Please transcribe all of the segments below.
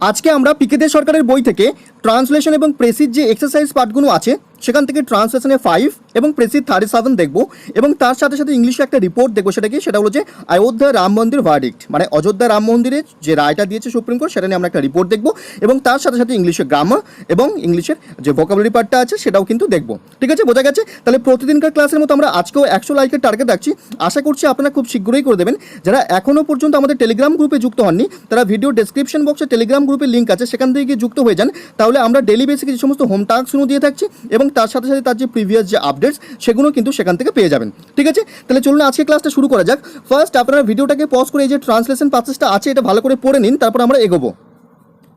আজকে আমরা পিকেতে সরকারের বই থেকে ট্রান্সলেশন এবং প্রেসির যে এক্সারসাইজ পার্টগুলো আছে সেখান থেকে ট্রান্সলেশনে 5 এবং প্রেসির 37 দেখবো এবং তার সাথে সাথে ইংলিশে একটা রিপোর্ট দেখবো। সেটা হলো যে অযোধ্যা রাম মন্দির ভার্ডিক্ট, মানে অযোধ্যা রাম মন্দিরে যে রায়টা দিয়েছে সুপ্রিম কোর্ট, সেটা নিয়ে আমরা একটা রিপোর্ট দেখবো এবং তার সাথে সাথে ইংলিশে গ্রামার এবং ইংলিশের যে ভোকাবুলারি পার্টটা আছে সেটাও কিন্তু দেখবো। ঠিক আছে, বোঝা গেছে? তাহলে প্রতিদিনকার ক্লাসের মতো আমরা আজকেও 100 লাইকের টার্গেট রাখছি। আশা করছি আপনারা খুব শীঘ্রই করে দেবেন। যারা এখনও পর্যন্ত আমাদের টেলিগ্রাম গ্রুপে যুক্ত হননি তারা ভিডিও ডেসক্রিপশন বক্সে টেলিগ্রাম গ্রুপের লিঙ্ক আছে, সেখান থেকে গিয়ে যুক্ত হয়ে যান। তাহলে আমরা ডেলি বেসিকে যে সমস্ত হোম টাস্কগুলো দিয়ে থাকছি এবং তার সাথে সাথে তার যে প্রিভিয়াস যে আপডেটস সেগুলো কিন্তু সেখান থেকে পেয়ে যাবেন। ঠিক আছে, তাহলে চলুন আজকে ক্লাসটা শুরু করা যাক। ফার্স্ট আপনারা ভিডিওটাকে পজ করে এই যে ট্রান্সলেশন প্যাসেজটা আছে এটা ভালো করে পড়ে নিন, তারপর আমরা এগোবো।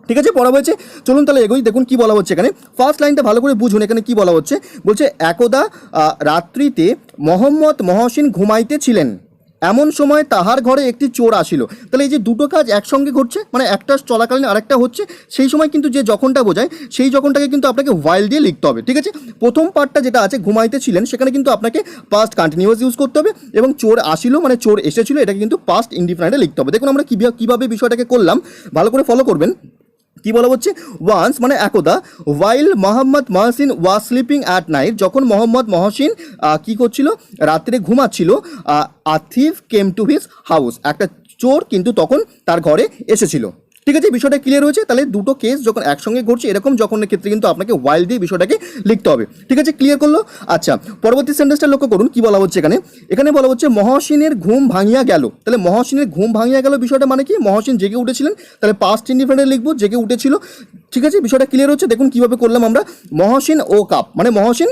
ঠিক আছে, পড়া হয়েছে, চলুন তাহলে এগোই। দেখুন কি বলা হচ্ছে এখানে, ফার্স্ট লাইনটা ভালো করে বুঝুন। এখানে কি বলা হচ্ছে, বলছে একদা রাত্রিতে মোহাম্মদ মহসিন ঘুমাইতে ছিলেন, এমন সময় তাহার ঘরে একটি চোর আসিল। তাহলে এই যে দুটো কাজ একসঙ্গে ঘটছে, মানে একটা চলাকালীন আরেকটা হচ্ছে, সেই সময় কিন্তু যে যখনটা বোঝায় সেই যখনটাকে কিন্তু আপনাকে ওয়াইল দিয়ে লিখতে হবে। ঠিক আছে, প্রথম পার্টটা যেটা আছে ঘুমাইতে ছিলেন সেখানে কিন্তু আপনাকে পাস্ট কন্টিনিউয়াস ইউজ করতে হবে এবং চোর আসিল মানে চোর এসেছিল এটাকে কিন্তু পাস্ট ইনডিফিনাইটে লিখতে হবে। দেখুন আমরা কীভাবে বিষয়টাকে করলাম, ভালো করে ফলো করবেন। কি বলা হচ্ছে, ওয়ান্স মানে একদা, while Mohammad Mohsin was sleeping at night, যখন মোহাম্মদ মহসিন কি করছিল, রাত্রে ঘুমাচ্ছিল, a thief came to his house, একটা চোর কিন্তু তখন তার ঘরে এসেছিল। ঠিক আছে, বিষয়টা ক্লিয়ার হয়েছে? তাহলে দুটো কেস যখন একসঙ্গে ঘটছে এরকম যখনের ক্ষেত্রে কিন্তু আপনাকে ওয়াইল দিয়ে বিষয়টাকে লিখতে হবে। ঠিক আছে, ক্লিয়ার করলো? আচ্ছা, পরবর্তী সেন্টেন্সটা লক্ষ্য করুন কি বলা হচ্ছে এখানে। এখানে বলা হচ্ছে মহসিনের ঘুম ভাঙিয়া গেল। তাহলে মহসিনের ঘুম ভাঙিয়া গেল বিষয়টা মানে কি, মহসিন জেগে উঠেছিলেন, তাহলে পাস্ট ইনডিফিনিটে লিখবো, জেগে উঠেছিল। ঠিক আছে, বিষয়টা ক্লিয়ার হচ্ছে? দেখুন কিভাবে করলাম আমরা, মহসিন ও কাপ মানে মহসিন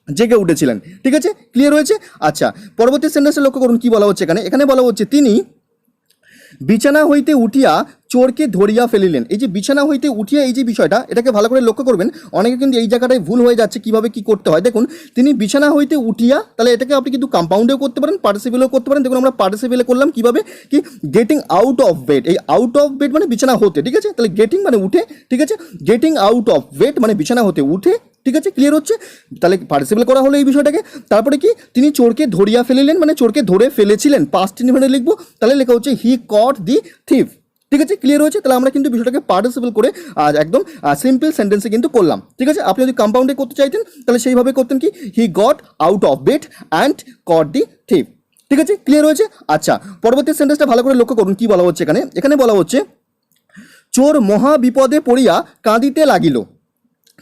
জেগে উঠেছিলেন। ঠিক আছে, ক্লিয়ার হয়েছে? আচ্ছা, পরবর্তী সেন্টেন্সটা লক্ষ্য করুন কি বলা হচ্ছে এখানে। এখানে বলা হচ্ছে তিনি বিছানা হইতে উঠিয়া চোরকে ধরিয়া ফেলিলেন। এই যে বিছানা হইতে উঠিয়া এই যে বিষয়টা, এটাকে ভালো করে লক্ষ্য করবেন। অনেকে কিন্তু এই জায়গাটায় ভুল হয়ে যাচ্ছে কিভাবে কি করতে হয়। দেখুন তিনি বিছানা হইতে উঠিয়া, তাহলে এটাকে আপনি কিন্তু কম্পাউন্ডেও করতে পারেন, পার্টিসিপেলও করতে পারেন। দেখুন আমরা পার্টিসিপেলে করলাম কিভাবে, কি গেটিং আউট অফ বেড, এই আউট অফ বেড মানে বিছানা হতে। ঠিক আছে, তাহলে গেটিং মানে উঠে, ঠিক আছে, গেটিং আউট অফ বেড মানে বিছানা হতে উঠে। ঠিক আছে, ক্লিয়ার হচ্ছে? তাহলে পার্টিসিপেল করা হলো এই বিষয়টাকে। তারপরে কি, তিনি চোরকে ধরিয়া ফেলিলেন মানে চোরকে ধরে ফেলেছিলেন, পাস্ট ইনডিফিনিটে লিখবো। তাহলে লেখা হচ্ছে হি কট দি থিফ। ঠিক আছে, ক্লিয়ার হয়েছে? তাহলে আমরা কিন্তু বিষয়টাকে পার্টিসিপেল করে একদম সিম্পল সেন্টেন্সে কিন্তু করলাম। ঠিক আছে, আপনি যদি কম্পাউন্ডে করতে চাইতেন তাহলে সেইভাবে করতেন কি, he got out of bed and caught the thief. ঠিক আছে, ক্লিয়ার হয়েছে? আচ্ছা, পরবর্তী সেন্টেন্সটা ভালো করে লক্ষ্য করুন কি বলা হচ্ছে এখানে। এখানে বলা হচ্ছে চোর মহা বিপদে পড়িয়া কাঁদিতে লাগিল।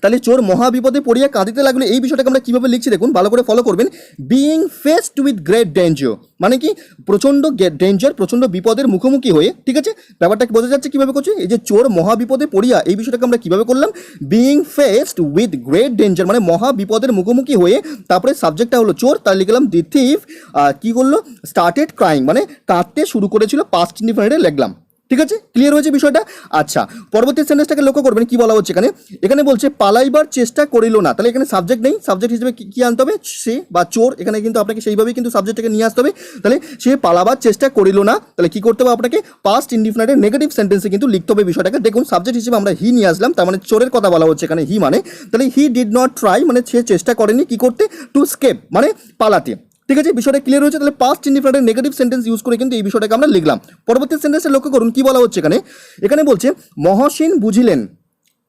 তাহলে চোর মহা বিপদে পড়িয়া কাঁদিতে লাগলো, এই বিষয়টাকে আমরা কীভাবে লিখছি দেখুন, ভালো করে ফলো করবেন। Being faced with great danger মানে কি, প্রচণ্ড ডেঞ্জার, প্রচণ্ড বিপদের মুখোমুখি হয়ে। ঠিক আছে, ব্যাপারটা বোঝা যাচ্ছে কীভাবে করছি। এই যে চোর মহা বিপদে পড়িয়া এই বিষয়টাকে আমরা কীভাবে করলাম, being faced with great danger মানে মহা বিপদের মুখোমুখি হয়ে, তারপরে সাবজেক্টটা হলো চোর, তার লিখলাম দি থিফ কী করলো, স্টার্টেড ক্রাইং মানে কাঁদতে শুরু করেছিল, পাস্ট ইনডিফিনিটে লিখলাম। ঠিক আছে, ক্লিয়ার হয়েছে বিষয়টা? আচ্ছা, পরবর্তী সেন্টেন্সটাকে লক্ষ্য করবেন কি বলা হচ্ছে এখানে। এখানে বলছে পালাইবার চেষ্টা করিল না, তাহলে এখানে সাবজেক্ট নেই, সাবজেক্ট হিসেবে কি আনতে হবে, সে বা চোর। এখানে কিন্তু আপনাকে সেইভাবেই কিন্তু সাবজেক্টটাকে নিয়ে আসতে হবে। তাহলে সে পালাবার চেষ্টা করিল না, তাহলে কি করতে হবে আপনাকে, পাস্ট ইনডিফিনিটে নেগেটিভ সেন্টেন্সে কিন্তু লিখতে হবে বিষয়টাকে। দেখুন সাবজেক্ট হিসেবে আমরা হি নিয়ে আসলাম, তার মানে চোরের কথা বলা হচ্ছে এখানে, হি মানে, তাহলে হি ডিড নট ট্রাই মানে সে চেষ্টা করেনি কি করতে, টু স্কেপ মানে পালাতে। ঠিক আছে, বিষয়টা ক্লিয়ার হয়েছে? তাহলে পাস্ট ইনডিফিনিটে নেগেটিভ সেন্টেন্স ইউজ করে কিন্তু এই বিষয়টাকে আমরা লিখলাম। পরবর্তী সেন্টেন্সে লক্ষ্য করুন কি বলা হচ্ছে এখানে। এখানে বলছে মহসিন বুঝিলেন,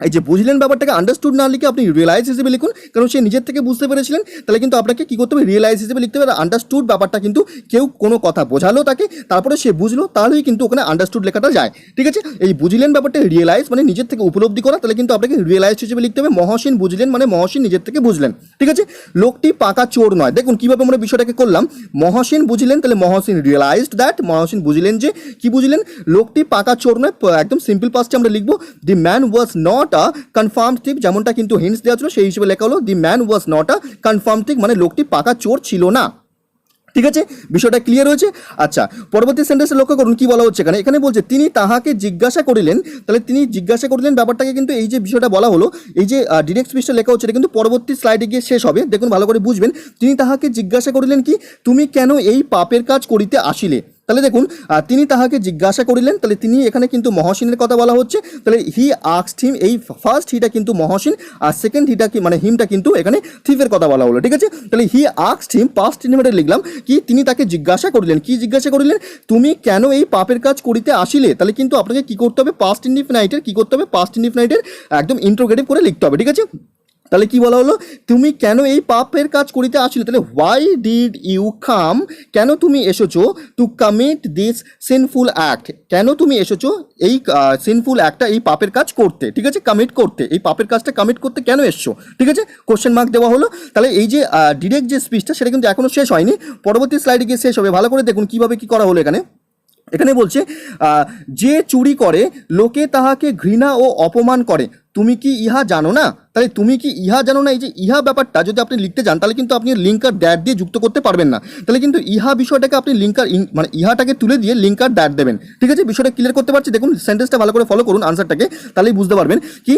এই যে বুঝলেন ব্যাপারটাকে আন্ডারস্টুড না লিখে আপনি রিয়েলাইজ হিসেবে লিখুন, কারণ সে নিজের থেকে বুঝতে পেরেছিলেন। তাহলে কিন্তু আপনাকে কী করতে হবে, রিয়েলাইজ হিসেবে লিখতে হবে। আন্ডারস্টুড ব্যাপারটা কিন্তু কেউ কোনো কথা বোঝালো তাকে, তারপরে সে বুঝলো, তাহলেই কিন্তু ওখানে আন্ডারস্টুড লেখাটা যায়। ঠিক আছে, এই বুঝলেন ব্যাপারটা রিয়েলাইজ মানে নিজের থেকে উপলব্ধি করা, তাহলে কিন্তু আপনাকে রিয়েলাইজ হিসেবে লিখতে হবে। মহসিন বুঝলেন মানে মহসিন নিজের থেকে বুঝলেন। ঠিক আছে, লোকটি পাকা চোর নয়। দেখুন কীভাবে আমরা বিষয়টাকে করলাম, মহসিন বুঝলেন, তাহলে মহসিন রিয়েলাইজড দ্যাট, মহসিন বুঝলেন যে কি বুঝলেন, লোকটি পাকা চোর নয়, একদম সিম্পল পাস্টে আমরা লিখবো the man was not a confirm thief, যেমনটা কিন্তু হিন্টস দেওয়া ছিল সেই হিসেবে লেখা হলো the man was not a confirm thief মানে লোকটি পাকা চোর ছিল না। ঠিক আছে, বিষয়টা ক্লিয়ার হয়েছে? আচ্ছা, পরবর্তী সেন্টেন্সে লক্ষ্য করুন কি বলা হচ্ছে এখানে। এখানে বলছে তিনি তাহাকে জিজ্ঞাসা করিলেন, তাহলে তিনি জিজ্ঞাসা করিলেন ব্যাপারটাকে কিন্তু এই যে বিষয়টা বলা হলো, এই যে ডিরেক্ট স্পিচটা লেখা হচ্ছে এটা কিন্তু পরবর্তী স্লাইডে গিয়ে শেষ হবে। দেখুন ভালো করে বুঝবেন, তিনি তাহাকে জিজ্ঞাসা করিলেন কি, তুমি কেন এই পাপের কাজ করিতে আসিলে। তাহলে দেখুন তিনি তাহাকে জিজ্ঞাসা করিলেন, তাহলে তিনি এখানে কিন্তু মহসিনের কথা বলা হচ্ছে। তাহলে হি আস্কড হিম, এই ফার্স্ট হিটা কিন্তু মহসিন, আর সেকেন্ড হিটা কি মানে হিমটা কিন্তু এখানে থিফের কথা বলা হলো, ঠিক আছে। তাহলে হি আস্কড হিম পাস্ট ইনডিফিনিটে লিখলাম কি তিনি তাকে জিজ্ঞাসা করিলেন, কি জিজ্ঞাসা করিলেন, তুমি কেন এই পাপের কাজ করিতে আসিলে। তাহলে কিন্তু আপনাকে কি করতে হবে, পাস্ট ইনডিফিনিটের কি করতে হবে, পাস্ট ইনডিফিনিটের একদম ইন্ট্রোগেটিভ করে লিখতে হবে, ঠিক আছে। তাহলে কি বলা হলো, তুমি কেন এই পাপের কাজ করিতে আসলে, তাহলে হোয়াই ডিড ইউ কাম, কেন তুমি এসেছো, two commit this sinful act, কেন তুমি এসেছো এই সিনফুল অ্যাক্টটা, এই পাপের কাজ করতে, ঠিক আছে, কমিট করতে, এই পাপের কাজটা কমিট করতে কেন এসছো, ঠিক আছে, কোশ্চেন মার্ক দেওয়া হলো। তাহলে এই যে ডিরেক্ট যে স্পিচটা সেটা কিন্তু এখনো শেষ হয়নি, পরবর্তী স্লাইডে গিয়ে শেষ হবে। ভালো করে দেখুন কিভাবে কি করা হলো এখানে। এখানে বলছে যে চুরি করে লোকে তাহাকে ঘৃণা ও অপমান করে, তুমি কি ইহা জানো না। তাহলে তুমি কি ইহা জানো না, এই যে ইহা ব্যাপারটা যদি আপনি লিখতে যান তাহলে কিন্তু আপনি লিঙ্কার দ্যাট দিয়ে যুক্ত করতে পারবেন না। তাহলে কিন্তু ইহা বিষয়টাকে আপনি লিঙ্কার মানে ইহাটাকে তুলে দিয়ে লিঙ্কার দ্যাট দেবেন, ঠিক আছে। বিষয়টা ক্লিয়ার করতে পারছি, দেখুন সেন্টেন্সটা ভালো করে ফলো করুন আনসারটাকে, তাহলেই বুঝতে পারবেন কি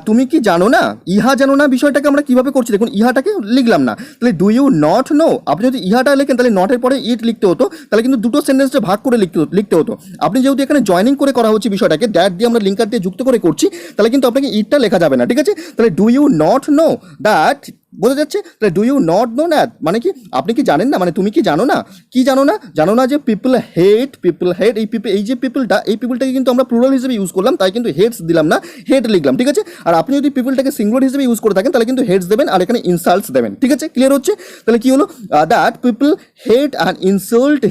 তুমি কি জানো না, ইহা জানো না বিষয়টাকে আমরা কিভাবে করছি। দেখুন ইহাটাকে লিখলাম না, তাহলে ডু ইউ নট নো, আপনি যদি ইহাটা লেখেন তাহলে নটের পরে ইট লিখতে হতো, তাহলে কিন্তু দুটো সেন্টেন্সটা ভাগ করে লিখতে হতো। আপনি যেহেতু এখানে জয়েনিং করে করা হচ্ছে বিষয়টাকে, দ্যাট দিয়ে আমরা লিঙ্কার দিয়ে যুক্ত করে করছি, তাহলে কিন্তু আপনাকে ইটটা লেখা যাবে না, ঠিক আছে। তাহলে do you not know that, বোঝা যাচ্ছে। তাহলে do you not know that মানে কি, আপনি কি জানেন না, মানে তুমি কি জানো না, কি জানো না, জানো না যে পিপল হেট, এই যে পিপলটা, এই পিপলটাকে কিন্তু আমরা প্লুরাল হিসেবে ইউজ করলাম, তাই কিন্তু হেটস দিলাম না, হেট লিখলাম, ঠিক আছে। আর আপনি যদি পিপলটাকে সিঙ্গুলার হিসেবে ইউজ করে থাকেন তাহলে কিন্তু হেটস দেবেন আর এখানে ইনসাল্টস দেবেন, ঠিক আছে, ক্লিয়ার হচ্ছে। তাহলে কি হলো, that people hate and insult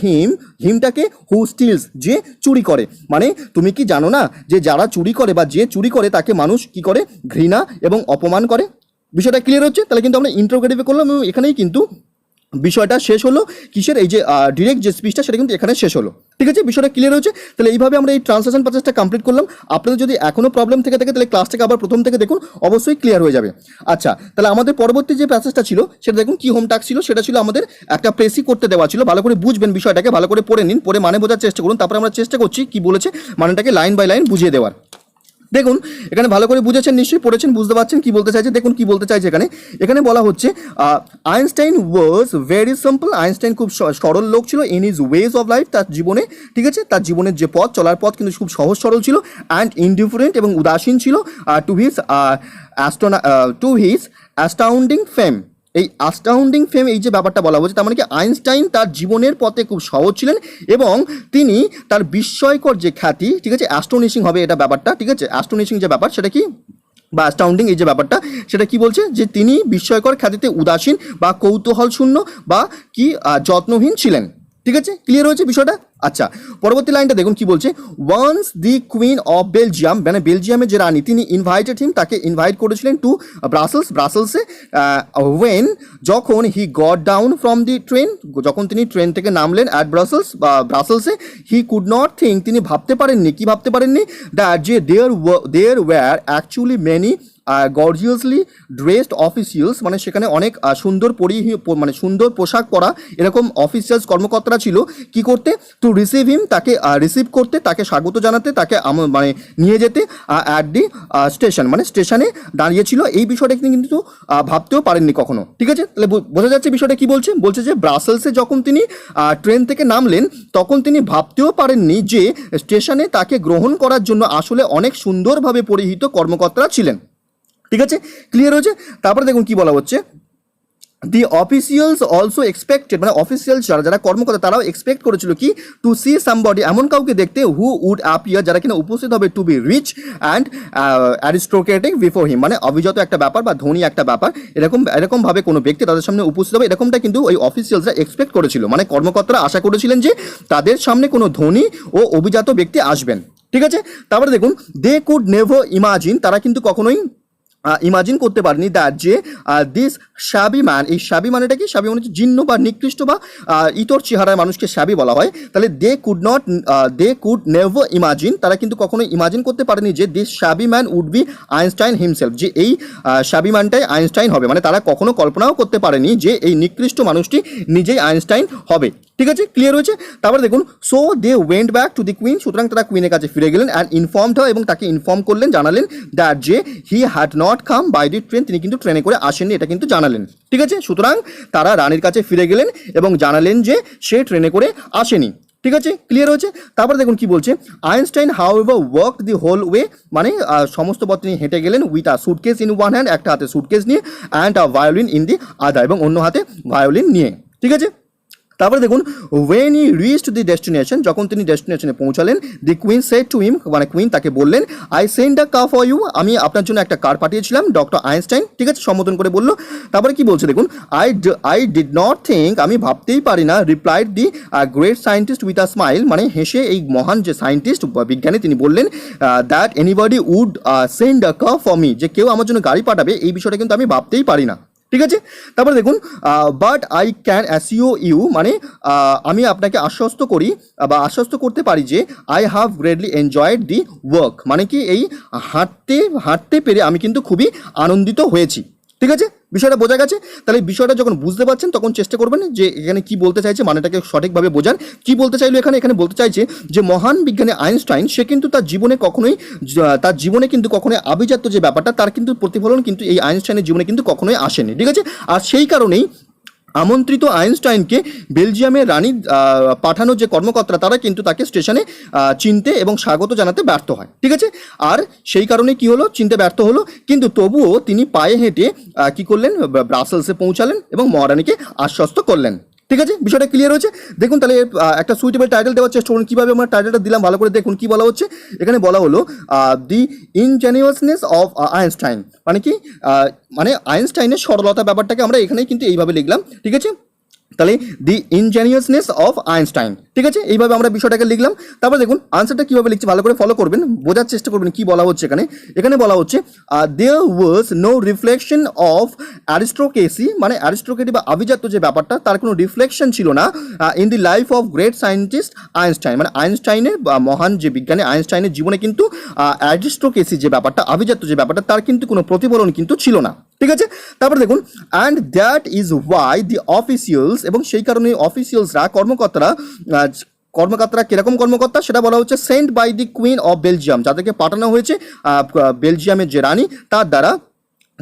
হিমটাকে হু স্টিলস, যে চুরি করে, মানে তুমি কি জানো না যে যারা চুরি করে বা যে চুরি করে তাকে মানুষ কি করে, ঘৃণা এবং অপমান করে। বিষয়টা ক্লিয়ার হচ্ছে। তাহলে কিন্তু আমরা ইন্ট্রোগেটিভে করলাম এবং এখানেই কিন্তু বিষয়টা শেষ হলো, কিসের, এই যে ডিরেক্ট যে স্পিচটা সেটা কিন্তু এখানে শেষ হলো, ঠিক আছে, বিষয়টা ক্লিয়ার হচ্ছে। তাহলে এইভাবে আমরা এই ট্রান্সলেশন প্রসেসটা কমপ্লিট করলাম। আপনাদের যদি এখনও প্রবলেম থেকে থাকে তাহলে ক্লাসটাকে আবার প্রথম থেকে দেখুন, অবশ্যই ক্লিয়ার হয়ে যাবে। আচ্ছা, তাহলে আমাদের পরবর্তী যে প্যাসেজটা ছিল সেটা দেখুন কি হোম টাস্ক ছিল, সেটা ছিল আমাদের একটা প্রেসি করতে দেওয়া ছিল। ভালো করে বুঝবেন বিষয়টাকে, ভালো করে পড়ে নিন, পড়ে মানে বোঝার চেষ্টা করুন, তারপরে আমরা চেষ্টা করছি কি বলেছে মানেটাকে লাইন বাই লাইন বুঝিয়ে দেওয়ার। দেখুন এখানে ভালো করে বুঝেছেন, নিশ্চয়ই পড়েছেন, বুঝতে পারছেন কি বলতে চাইছে। দেখুন কি বলতে চাইছে এখানে, এখানে বলা হচ্ছে Einstein was very simple, Einstein খুব সরল লোক ছিল, in his ways of life, তার জীবনে, ঠিক আছে, তার জীবনের যে পথ, চলার পথ কিন্তু খুব সহজ সরল ছিল, অ্যান্ড ইনডিফারেন্ট এবং উদাসীন ছিল, টু হিজ অ্যাস্টাউন্ডিং ফেম, এই আস্টাউন্ডিং ফেম, এই যে ব্যাপারটা বলা হচ্ছে তার মানে কি আইনস্টাইন তার জীবনের পথে খুব সহজ ছিলেন এবং তিনি তার বিস্ময়কর যে খ্যাতি, ঠিক আছে, অ্যাস্টোনিশিং হবে এটা ব্যাপারটা, ঠিক আছে, অ্যাস্টোনিশিং যে ব্যাপার সেটা কি বা অ্যাস্টাউন্ডিং এই যে ব্যাপারটা সেটা কি বলছে, যে তিনি বিস্ময়কর খ্যাতিতে উদাসীন বা কৌতূহল শূন্য বা কি যত্নহীন ছিলেন, ঠিক আছে, ক্লিয়ার হয়েছে বিষয়টা। আচ্ছা, পরবর্তী লাইনটা দেখুন কি বলছে, once the queen of Belgium, মানে বেলজিয়ামের যে রানী, তিনি ইনভাইটেড হিম, তাকে ইনভাইট করেছিলেন টু ব্রাসেলসে, ওয়েন, যখন he got down from the train, যখন তিনি ট্রেন থেকে নামলেন অ্যাট ব্রাসেলসে, হি কুড নট থিঙ্ক, তিনি ভাবতে পারেননি, কি ভাবতে পারেননি, দ্যাট যে there were actually many gorgeously dressed officials, মানে সেখানে অনেক সুন্দর মানে সুন্দর পোশাক পরা এরকম অফিসিয়ালস কর্মকর্তারা ছিল, কি করতে, টু রিসিভ হিম, তাকে রিসিভ করতে, তাকে স্বাগত জানাতে, তাকে মানে নিয়ে যেতে, অ্যাট দি স্টেশন, মানে স্টেশনে দাঁড়িয়েছিল। এই বিষয়টা কিন্তু ভাবতেও পারেননি কখনো, ঠিক আছে। তাহলে বোঝা যাচ্ছে বিষয়টা কি বলছে, বলছে যে ব্রাসেলসে যখন তিনি ট্রেন থেকে নামলেন তখন তিনি ভাবতেও পারেননি যে স্টেশনে তাকে গ্রহণ করার জন্য আসলে অনেক সুন্দরভাবে পরিহিত কর্মকর্তারা ছিলেন, ঠিক আছে, ক্লিয়ার হয়েছে। তারপরে দেখুন কি বলা হচ্ছে, দি অফিসিয়ালস অলসো এক্সপেক্টেড, মানে অফিসিয়ালস যারা কর্মকর্তা তারাও এক্সপেক্ট করেছিল কি, টু সি সামবডি, এমন কাউকে দেখতে, হু উড অ্যাপিয়ার, যারা কিনা উপস্থিত হবে, to be rich and aristocratic before him, মানে অভিজাত একটা ব্যাপার বা ধনী একটা ব্যাপার, এরকমভাবে কোনো ব্যক্তি তাদের সামনে উপস্থিত হবে, এরকমটা কিন্তু ওই অফিসিয়ালসরা এক্সপেক্ট করেছিল, মানে কর্মকর্তারা আশা করেছিলেন যে তাদের সামনে কোনো ধনী ও অভিজাত ব্যক্তি আসবেন, ঠিক আছে। তারপরে দেখুন, দে কুড নেভার ইমাজিন, তারা কিন্তু কখনোই ইমাজিন করতে পারেনি, দ্যাট যে দিস শ্যাবি ম্যান, এই শ্যাবি মানেটা কি, শ্যাবি মানে হচ্ছে জীর্ণ বা নিকৃষ্ট বা ইতর চেহারার মানুষকে শ্যাবি বলা হয়। তাহলে দে কুড নেভার ইমাজিন, তারা কিন্তু কখনোই ইমাজিন করতে পারেনি যে this shabby man would be Einstein himself, যে এই শ্যাবি ম্যানটাই আইনস্টাইন হবে, মানে তারা কখনো কল্পনাও করতে পারেনি যে এই নিকৃষ্ট মানুষটি নিজেই আইনস্টাইন হবে, ঠিক আছে, ক্লিয়ার হয়েছে। তারপরে দেখুন, so they went back to the queen, সুতরাং তারা কুইনের কাছে ফিরে গেলেন, অ্যান্ড ইনফর্মড হার, এবং তাকে ইনফর্ম করলেন, জানালেন, দ্যাট যে he had not come by the train, তিনি কিন্তু ট্রেনে করে আসেননি, এটা কিন্তু জানালেন, ঠিক আছে। সুতরাং তারা রানীর কাছে ফিরে গেলেন এবং জানালেন যে সে ট্রেনে করে আসেনি, ঠিক আছে, ক্লিয়ার হয়েছে। তারপরে দেখুন কি বলছে, Einstein however walk the whole way, মানে সমস্ত পথ তিনি হেঁটে গেলেন with a suitcase in one hand, একটা হাতে সুটকেস নিয়ে, and a violin in the other, এবং অন্য হাতে ভায়োলিন নিয়ে। ঠিক আছে, তারপরে দেখুন when he reached the destination, যখন তিনি ডেস্টিনেশনে পৌঁছালেন, the queen said to him, মানে কুইন তাকে বললেন, I send a car for you, আমি আপনার জন্য একটা কার পাঠিয়েছিলাম, ডক্টর আইনস্টাইন। ঠিক আছে, সম্বোধন করে বললো। তারপরে কি বলছে দেখুন, আই ডিড নট থিঙ্ক, আমি ভাবতেই পারি না, replied the great scientist with a smile, মানে হেসে এই মহান যে সায়েন্টিস্ট বিজ্ঞানী তিনি বললেন, that anybody would send a car for me, যে কেউ আমার জন্য গাড়ি পাঠাবে এই বিষয়টা কিন্তু আমি ভাবতেই পারি না। ঠিক আছে, তারপরে দেখুন but I can assure you, মানে আমি আপনাকে আশ্বস্ত করি বা আশ্বস্ত করতে পারি যে I have greatly enjoyed the work, মানে কি এই হাঁটতে পেরে আমি কিন্তু খুবই আনন্দিত হয়েছি। ঠিক আছে, বিষয়টা বোঝা গেছে। তাহলে বিষয়টা যখন বুঝতে পারছেন তখন চেষ্টা করবেন যে এখানে কি বলতে চাইছে, মানেটাকে সঠিকভাবে বোঝান। কি বলতে চাইলো এখানে বলতে চাইছে যে মহান বিজ্ঞানী আইনস্টাইন সে কিন্তু তার জীবনে কিন্তু কখনোই আভিজাত্য যে ব্যাপারটা তার কিন্তু প্রতিফলন কিন্তু এই আইনস্টাইনের জীবনে কিন্তু কখনোই আসেনি। ঠিক আছে, আর সেই কারণেই আমন্ত্রিত আইনস্টাইনকে বেলজিয়ামের রানী পাঠানো যে কর্মকর্তারা তারা কিন্তু তাকে স্টেশনে চিনতে এবং স্বাগত জানাতে ব্যর্থ হয়। ঠিক আছে, আর সেই কারণে কি হলো, চিনতে ব্যর্থ হলো, কিন্তু তবুও তিনি পায়ে হেঁটে কি করলেন, ব্রাসেলসে পৌঁছালেন এবং মহারানীকে আশ্বস্ত করলেন। ঠিক আছে, বিষয়টা ক্লিয়ার হয়েছে। দেখুন তাহলে একটা সুইটেবল টাইটেল দেওয়ার চেষ্টা করুন। কীভাবে আমরা টাইটেলটা দিলাম ভালো করে দেখুন। কি বলা হচ্ছে এখানে, বলা হলো দি ইনজেনিয়াসনেস অফ আইনস্টাইন, মানে কি মানে আইনস্টাইনের সরলতা ব্যাপারটাকে আমরা এখানেই কিন্তু এইভাবে লিখলাম। ঠিক আছে, তাহলে দি ইনজেনিয়াসনেস অফ আইনস্টাইন। ঠিক আছে, এইভাবে আমরা বিষয়টাকে লিখলাম। তারপর দেখুন আনসারটা কীভাবে লিখছি ভালো করে ফলো করবেন, বোঝার চেষ্টা করবেন কি বলা হচ্ছে এখানে বলা হচ্ছে there was no reflection of aristocracy, মানে অ্যারিস্টোক্রেটি বা আভিজাত্য যে ব্যাপারটা তার কোনো রিফ্লেকশন ছিল না in the life of great scientist Einstein, মানে আইনস্টাইনের মহান যে বিজ্ঞানী আইনস্টাইনের জীবনে কিন্তু অ্যারিস্টোক্রেসি যে ব্যাপারটা, আভিজাত্য যে ব্যাপারটা তার কিন্তু কোনো প্রতিফলন কিন্তু ছিল না। ঠিক আছে, তারপর দেখুন and that is Y the officials, এবং সেই কারণে অফিসিয়ালসরা কর্মকর্তারা কিরকম কর্মকর্তা সেটা বলা হচ্ছে, sent by the queen of Belgium, যাদেরকে পাঠানো হয়েছে বেলজিয়ামের যে রানী তার দ্বারা,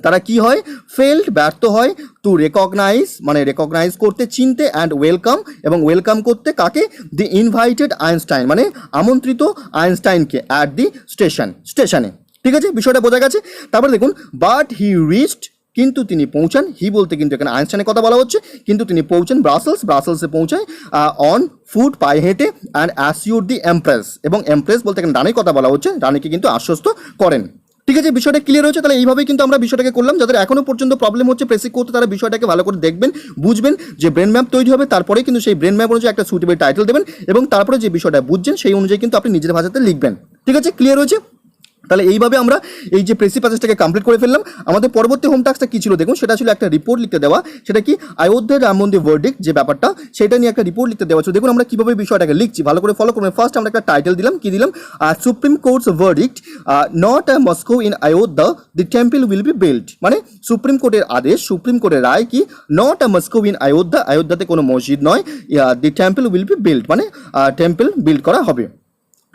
তারা কি হয়, ফেল্ড ব্যর্থ হয়, টু রেকগনাইজ মানে রেকগনাইজ করতে, চিনতে, অ্যান্ড ওয়েলকাম এবং ওয়েলকাম করতে কাকে, দি ইনভাইটেড আইনস্টাইন, মানে আমন্ত্রিত আইনস্টাইনকে অ্যাট দি স্টেশনে। ঠিক আছে, বিষয়টা বোঝা গেছে। তারপরে দেখুন বাট হি রিচড, কিন্তু তিনি পৌঁছান, হি বলতে কিন্তু এখানে আইনস্টাইনের কথা বলা হচ্ছে, কিন্তু তিনি পৌঁছান ব্রাসেলসে পৌঁছায় অন ফুট, পায়ে হেঁটে, অ্যান্ড অ্যাসিওর দি এমপ্রেস, এবং এমপ্রেস বলতে এখানে রানীর কথা বলা হচ্ছে, রানীকে কিন্তু আশ্বস্ত করেন। ঠিক আছে, বিষয়টা ক্লিয়ার হয়েছে। তাহলে এইভাবেই কিন্তু আমরা বিষয়টাকে করলাম। যাদের এখনো পর্যন্ত প্রবলেম হচ্ছে প্রেসিক করতে, তারা বিষয়টাকে ভালো করে দেখবেন, বুঝবেন যে ব্রেন ম্যাপ তৈরি হবে, তারপরে কিন্তু সেই ব্রেন ম্যাপ অনুযায়ী একটা সুইটেবল টাইটেল দেবেন, এবং তারপরে যে বিষয়টা বুঝছেন সেই অনুযায়ী কিন্তু আপনি নিজের ভাষাতে লিখবেন। ঠিক আছে, ক্লিয়ার হয়েছে। তাহলে এইভাবে আমরা এই যে প্রেসি প্যাসেজটাকে কমপ্লিট করে ফেললাম। আমাদের পরবর্তী হোম টাস্কটা কী ছিল দেখুন, সেটা ছিল একটা রিপোর্ট লিখতে দেওয়া। সেটা কি, অযোধ্যা রাম মন্দির ভার্ডিক্ট যে ব্যাপারটা সেটা নিয়ে একটা রিপোর্ট লিখতে দেওয়া ছিল। দেখুন আমরা কীভাবে বিষয়টাকে লিখছি ভালো করে ফলো করবেন। ফার্স্ট আমরা একটা টাইটেল দিলাম, কি দিলাম, supreme courts verdict not a mosque in Ayodhya the temple will be built, মানে সুপ্রিম কোর্টের আদেশ, সুপ্রিম কোর্টের রায় কি, not a mosque in Ayodhya, অযোধ্যাতে কোনো মসজিদ নয়, the temple will be built, মানে টেম্পল বিল্ড করা হবে।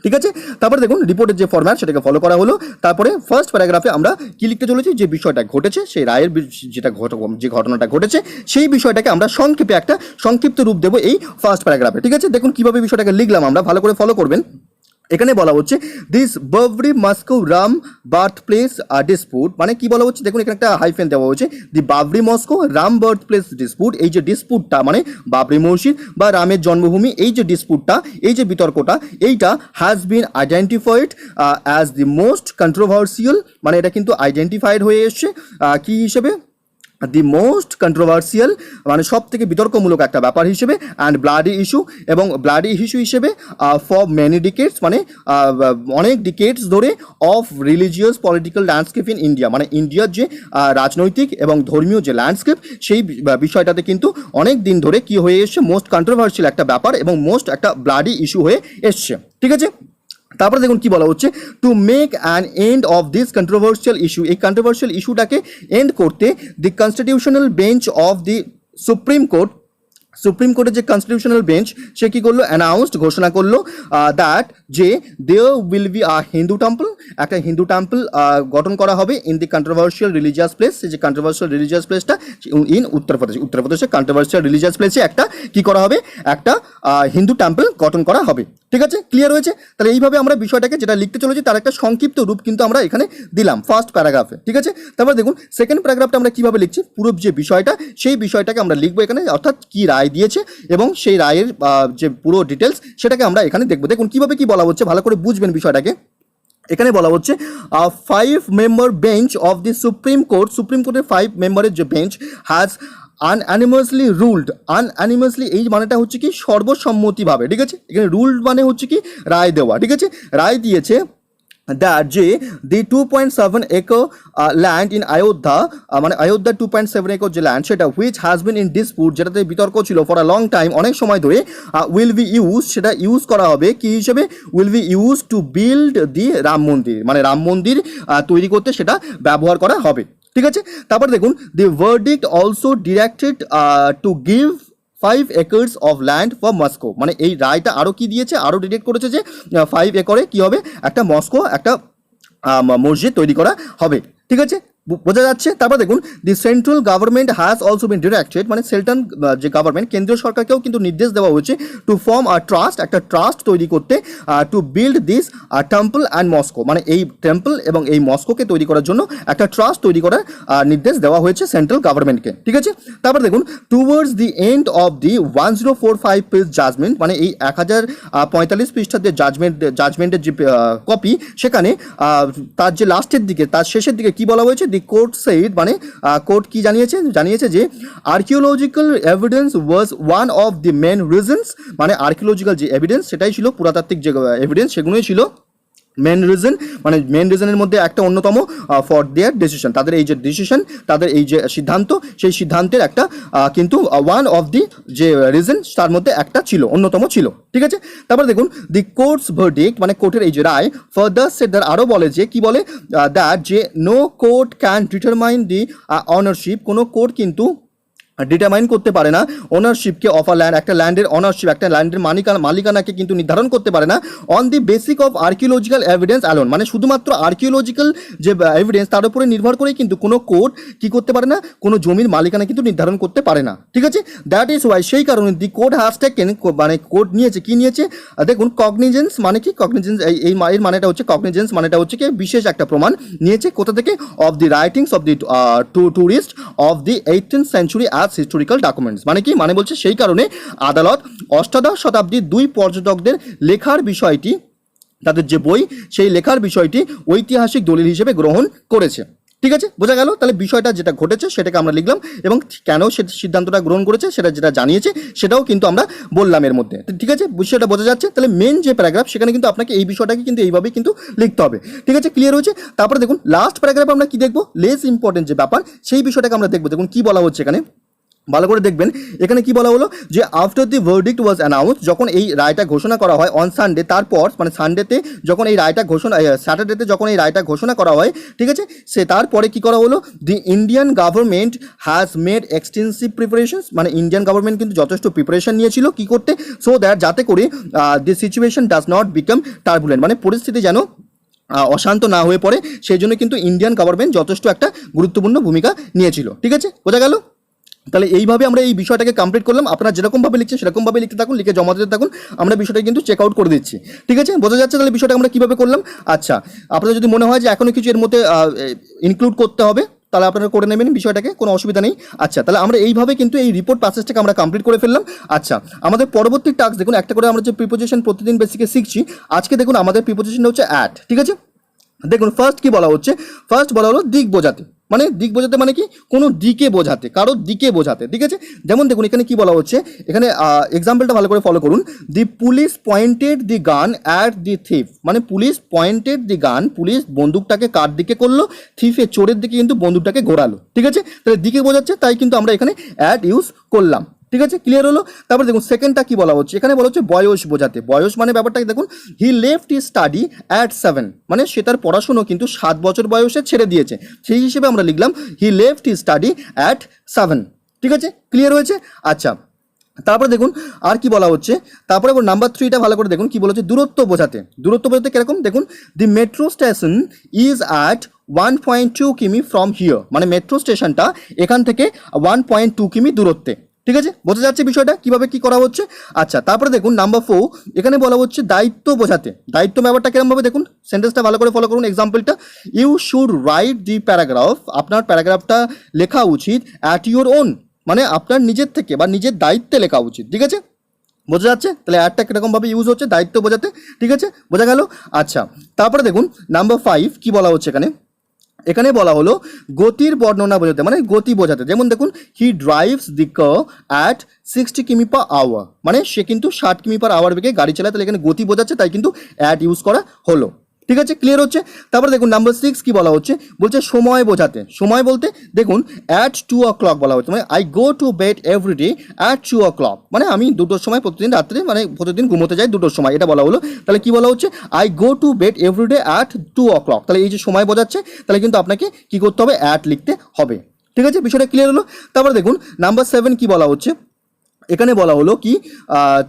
ঠিক আছে, তারপরে দেখুন রিপোর্টের যে ফরম্যাট সেটাকে ফলো করা হলো। তারপরে ফার্স্ট প্যারাগ্রাফে আমরা কি লিখতে চলেছি, যে বিষয়টা ঘটেছে, সেই রায়ের যে ঘটনাটা ঘটেছে সেই বিষয়টাকে আমরা সংক্ষেপে একটা সংক্ষিপ্ত রূপ দেবো এই ফার্স্ট প্যারাগ্রাফে। ঠিক আছে, দেখুন কিভাবে বিষয়টাকে লিখলাম আমরা, ভালো করে ফলো করবেন। এখানে বলা হচ্ছে this Babri mosque Ram birth place dispute, মানে কি বলা হচ্ছে দেখুন এখানে একটা হাইফেন দেওয়া হচ্ছে, the Babri mosque Ram birth place dispute, এই যে ডিসপুটটা মানে বাবরি মসজিদ বা রামের জন্মভূমি, এই যে ডিসপুটটা, এই যে বিতর্কটা, এইটা has been identified as the most controversial, মানে এটা কিন্তু আইডেন্টিফাইড হয়ে এসছে কি হিসেবে, দি মোস্ট কন্ট্রোভার্সিয়াল, মানে সব থেকে বিতর্কমূলক একটা ব্যাপার হিসেবে, অ্যান্ড ব্লাডি ইস্যু, এবং ব্লাডি ইস্যু হিসেবে ফর মেনি ডিকেটস, মানে অনেক ডিকেটস ধরে, of religious political landscape in India, মানে ইন্ডিয়ার যে রাজনৈতিক এবং ধর্মীয় যে ল্যান্ডস্কেপ সেই বিষয়টাতে কিন্তু অনেক দিন ধরে কি হয়ে এসছে, মোস্ট কন্ট্রোভার্সিয়াল একটা ব্যাপার এবং মোস্ট একটা ব্লাডি ইস্যু হয়ে এসছে। ঠিক আছে, তারপরে দেখুন কি বলা হচ্ছে, to make an end of this controversial issue, এই কন্ট্রোভার্সিয়াল ইস্যুটাকে এন্ড করতে দি constitutional bench of the supreme court supreme কোর্টের যে কনস্টিটিউশনাল বেঞ্চ সে কি করলো, অ্যানাউন্সড, ঘোষণা করলো দ্যাট যে there will be Hindu temple, একটা হিন্দু টেম্পল গঠন করা হবে in the controversial religious place. যে কন্ট্রোভার্সিয়াল রিলিজিয়াস প্লেসটা ইন উত্তরপ্রদেশের কন্ট্রোভার্সিয়াল রিলিজিয়াস প্লেসে একটা কি করা হবে, একটা হিন্দু টেম্পল গঠন করা হবে। ঠিক আছে, ক্লিয়ার হয়েছে? তাহলে এইভাবে আমরা বিষয়টাকে যেটা লিখতে চলেছি তার একটা সংক্ষিপ্ত রূপ কিন্তু আমরা এখানে দিলাম ফার্স্ট প্যারাগ্রাফে। ঠিক আছে, তারপর দেখুন সেকেন্ড প্যারাগ্রাফটা আমরা কিভাবে লিখছি, পুরো যে বিষয়টা সেই বিষয়টাকে আমরা লিখবো এখানে, অর্থাৎ কি রায় দিয়েছে এবং সেই রায়ের যে পুরো ডিটেলস সেটাকে আমরা এখানে দেখবো। দেখুন কিভাবে কি বলা হচ্ছে, ভালো করে বুঝবেন বিষয়টাকে। এখানে বলা হচ্ছে 5 member bench of the supreme court, supreme কোর্টের 5 মেম্বারের যে বেঞ্চ হ্যাজ আনঅ্যানিমাসলি রুলড। আনঅ্যানিমাসলি এই মানেটা হচ্ছে কি সর্বসম্মতিভাবে। ঠিক আছে, এখানে রুলড মানে হচ্ছে কি রায় দেওয়া। ঠিক আছে, রায় দিয়েছে দ্যাট যে দি 2.7 একর ল্যান্ড ইন অযোধ্যা, মানে অযোধ্যা 2.7 একর যে ল্যান্ড সেটা which has been in dispute, যেটাতে বিতর্ক ছিল ফর আ লং টাইম, অনেক সময় ধরে, উইল বি ইউজ, সেটা ইউজ করা হবে কি হিসেবে, will be use to build the Ram mandir, মানে রাম মন্দির তৈরি করতে সেটা ব্যবহার করা হবে। ঠিক আছে, তারপর দেখুন the verdict also directed to give 5 acres of land for mosque, মানে এই রায়টা আরও কি দিয়েছে, আরও ডিরেক্ট করেছে যে 5 একরে কি হবে, একটা মস্কো, একটা মসজিদ তৈরি করা হবে। ঠিক আছে, বোঝা যাচ্ছে? তারপর দেখুন the central government has also been directed, মানে সেন্ট্রাল যে গভর্নমেন্ট, কেন্দ্রীয় সরকারকেও কিন্তু নির্দেশ দেওয়া হয়েছে টু ফর্ম আ ট্রাস্ট, একটা ট্রাস্ট তৈরি করতে, to build this temple and Moscow, মানে এই টেম্পল এবং এই মস্কোকে তৈরি করার জন্য একটা ট্রাস্ট তৈরি করার নির্দেশ দেওয়া হয়েছে সেন্ট্রাল গভর্নমেন্টকে। ঠিক আছে, তারপর দেখুন towards the end of the 1045 page judgment, মানে এই 1045 পৃষ্ঠার যে জাজমেন্টের যে কপি, সেখানে তার যে লাস্টের দিকে, তার শেষের দিকে কি বলা হয়েছে, দি কোর্ট সেড, মানে কোর্ট কি জানিয়েছে যে archaeological evidence was one of the main reasons, মানে আর্কিওলজিক্যাল যে এভিডেন্স সেটাই ছিল, পুরাতাত্ত্বিক যে এভিডেন্স সেগুলোই ছিল মেন রিজন, মানে মেন রিজনের মধ্যে একটা অন্যতম ফর দেয়ার ডিসিশন, তাদের এই যে ডিসিশন, তাদের এই যে সিদ্ধান্ত, সেই সিদ্ধান্তের একটা কিন্তু ওয়ান অফ দি যে রিজন তার মধ্যে একটা ছিল, অন্যতম ছিল। ঠিক আছে, তারপর দেখুন দি কোর্টস ভার্ডিক্ট, মানে কোর্টের এই যে রায়, ফার্দার সেড দ্যাট, আরও বলে যে কি বলে, দ্যাট যে no court can determine the ownership, কোনো কোর্ট কিন্তু ডিটারমাইন করতে পারে না ওনারশিপকে অফ আ ল্যান্ড, একটা ল্যান্ডের অনারশিপ, একটা ল্যান্ডের মালিকানাকে কিন্তু নির্ধারণ করতে পারে না on the basic of archaeological evidence alone, মানে শুধুমাত্র আর্কিওলজিক্যাল যে এভিডেন্স তার উপরে নির্ভর করেই কিন্তু কোনো কোর্ট কি করতে পারে না, কোনো জমির মালিকানা কিন্তু নির্ধারণ করতে পারে না। ঠিক আছে, দ্যাট ইজ ওয়াই, সেই কারণে দি কোর্ট হ্যাজ টেকেন, মানে কোর্ট নিয়েছে কি নিয়েছে, দেখুন কগনিজেন্স, মানে কি কগনিজেন্স, এই এর মানেটা হচ্ছে কগনিজেন্স, মানেটা হচ্ছে কি বিশেষ একটা প্রমাণ নিয়েছে, কোথা থেকে, of the writings of the tourist of the 18th century historical documents, মানে কি, মানে বলছে সেই কারণে আদালত অষ্টাদশ শতাব্দীর 2 পর্যটকদের লেখার বিষয়টি, তাদের যে বই, সেই লেখার বিষয়টি ঐতিহাসিক দলিল হিসেবে গ্রহণ করেছে। ঠিক আছে, বোঝা গেল? তাহলে বিষয়টা যেটা ঘটেছে সেটাকে আমরা লিখলাম এবং কেন সে সিদ্ধান্তটা গ্রহণ করেছে সেটা যেটা জানিয়েছে সেটাও কিন্তু আমরা বললাম এর মধ্যে। ঠিক আছে, বিষয়টা বোঝা যাচ্ছে? তাহলে মেন যে প্যারাগ্রাফ সেখানে কিন্তু আপনাকে এই বিষয়টাকে কিন্তু এইভাবেই কিন্তু লিখতে হবে। ঠিক আছে, ক্লিয়ার হয়েছে? তারপরে দেখুন লাস্ট প্যারাগ্রাফে আমরা কি দেখবো, লেস ইম্পর্টেন্ট যে ব্যাপার সেই বিষয়টাকে আমরা দেখবো। দেখুন কি বলা হচ্ছে এখানে, ভালো করে দেখবেন। এখানে কি বলা হলো যে after the verdict was announced, যখন এই রায়টা ঘোষণা করা হয় অন সানডে, তারপর মানে সানডেতে যখন এই রায়টা স্যাটারডেতে যখন এই রায়টা ঘোষণা করা হয়, ঠিক আছে, সে তারপরে কি করা হলো, the Indian government has made extensive preparations, মানে ইন্ডিয়ান গভর্নমেন্ট কিন্তু যথেষ্ট প্রিপারেশন নিয়েছিল কি করতে, সো দ্যাট যাতে করে দি situation does not become turbulent, মানে পরিস্থিতি যেন অশান্ত না হয়ে পড়ে, সেই জন্য কিন্তু ইন্ডিয়ান গভর্নমেন্ট যথেষ্ট একটা গুরুত্বপূর্ণ ভূমিকা নিয়েছিল। ঠিক আছে, বোঝা গেল? তাহলে এইভাবে আমরা এই বিষয়টাকে কমপ্লিট করলাম। আপনারা যেরকমভাবে লিখছেন সেরকমভাবে লিখতে থাকুন, লিখে জমা দিতে থাকুন, আমরা বিষয়টা কিন্তু চেক আউট করে দিচ্ছি। ঠিক আছে, বোঝা যাচ্ছে তাহলে বিষয়টা আমরা কীভাবে করলাম। আচ্ছা, আপনাদের যদি মনে হয় যে এখনও কিছু এর মধ্যে ইনক্লুড করতে হবে তাহলে আপনারা করে নেবেন, বিষয়টাকে কোনো অসুবিধা নেই। আচ্ছা, তাহলে আমরা এইভাবে কিন্তু এই রিপোর্ট প্যাসেজটাকে আমরা কমপ্লিট করে ফেললাম। আচ্ছা, আমাদের পরবর্তী টাস্ক দেখুন, একটা করে আমরা যে প্রিপোজিশন প্রতিদিন বেসিকে শিখছি, আজকে দেখুন আমাদের প্রিপোজিশনটা হচ্ছে অ্যাট। ঠিক আছে, দেখুন ফার্স্ট কি বলা হচ্ছে, ফার্স্ট বলা হলো দিক বোঝাতে, মানে দিক বোঝাতে মানে কি, কোনো দিকে বোঝাতে, কারোর দিকে বোঝাতে। ঠিক আছে, যেমন দেখুন এখানে কি বলা হচ্ছে, এখানে এক্সাম্পলটা ভালো করে ফলো করুন। দি পুলিশ পয়েন্টেড দি গান অ্যাট দি থিফ, মানে পুলিশ পয়েন্টেড দি গান, পুলিশ বন্দুকটাকে কার দিকে করলো, থিফের চোরের দিকে কিন্তু বন্দুকটাকে ঘোরালো। ঠিক আছে, তাহলে দিকে বোঝাচ্ছে, তাই কিন্তু আমরা এখানে অ্যাট ইউজ করলাম। ঠিক আছে, ক্লিয়ার হলো? তারপর দেখুন সেকেন্ডটা কি বলা হচ্ছে, এখানে বলা হচ্ছে বয়স বোঝাতে। বয়স মানে ব্যাপারটাকে দেখুন, he left he study at 7, মানে সে তার পড়াশুনো কিন্তু 7 বছর বয়সে ছেড়ে দিয়েছে, সেই হিসেবে আমরা লিখলাম he left he study at 7। ঠিক আছে, ক্লিয়ার হয়েছে? আচ্ছা, তারপরে দেখুন আর কি বলা হচ্ছে, তারপরে নাম্বার 3টা ভালো করে দেখুন কি বলা হচ্ছে, দূরত্ব বোঝাতে কিরকম দেখুন, দি মেট্রো স্টেশন ইজ অ্যাট 1.2 কিমি ফ্রম হিয়ার, মানে মেট্রো স্টেশনটা এখান থেকে 1.2 কিমি দূরত্বে। ঠিক আছে, বোঝা যাচ্ছে বিষয়টা কিভাবে কি করা হচ্ছে। আচ্ছা, তারপরে দেখুন নাম্বার 4, এখানে বলা হচ্ছে দায়িত্ব বোঝাতে, দায়িত্ব ব্যাপারটা কিরকম ভাবে দেখুন, সেন্টেন্সটা ভালো করে ফলো করুন। এক্সাম্পলটা, you should write the paragraph, আপনার প্যারাগ্রাফটা লেখা উচিত অ্যাট ইউর ওন, মানে আপনার নিজের থেকে বা নিজের দায়িত্বে লেখা উচিত। ঠিক আছে, বোঝা যাচ্ছে তাহলে অ্যাডটা কিরকমভাবে ইউজ হচ্ছে, দায়িত্ব বোঝাতে। ঠিক আছে, বোঝা গেল। আচ্ছা, তারপরে দেখুন নাম্বার 5 কি বলা হচ্ছে এখানে, এখানে বলা হলো গতির বর্ণনা বোঝাতে, মানে গতি বোঝাতে। যেমন দেখুন, হি ড্রাইভস দি কার অ্যাট 60 কিমি পার আওয়ার, মানে সে কিন্তু 60 কিমি পার আওয়ার বেগে গাড়ি চালায়, তাহলে এখানে গতি বোঝাচ্ছে, তাই কিন্তু অ্যাড ইউজ করা হলো। ঠিক আছে, ক্লিয়ার হচ্ছে। তারপরে দেখুন নাম্বার 6 কি বলা হচ্ছে, বলছে সময় বোঝাতে। সময় বলতে দেখুন অ্যাট 2 o'clock বলা হচ্ছে, মানে I go to bed everyday at 2 o'clock, মানে আমি 2টোর সময় প্রতিদিন রাত্রে, মানে প্রতিদিন ঘুমোতে যাই 2টোর সময়, এটা বলা হলো। তাহলে কি বলা হচ্ছে, I go to bed everyday at 2 o'clock, তাহলে এই যে সময় বোঝাচ্ছে, তাহলে কিন্তু আপনাকে কি করতে হবে, অ্যাট লিখতে হবে। ঠিক আছে, বিষয়টা ক্লিয়ার হলো। তারপরে দেখুন নাম্বার 7 কি বলা হচ্ছে, এখানে বলা হলো কি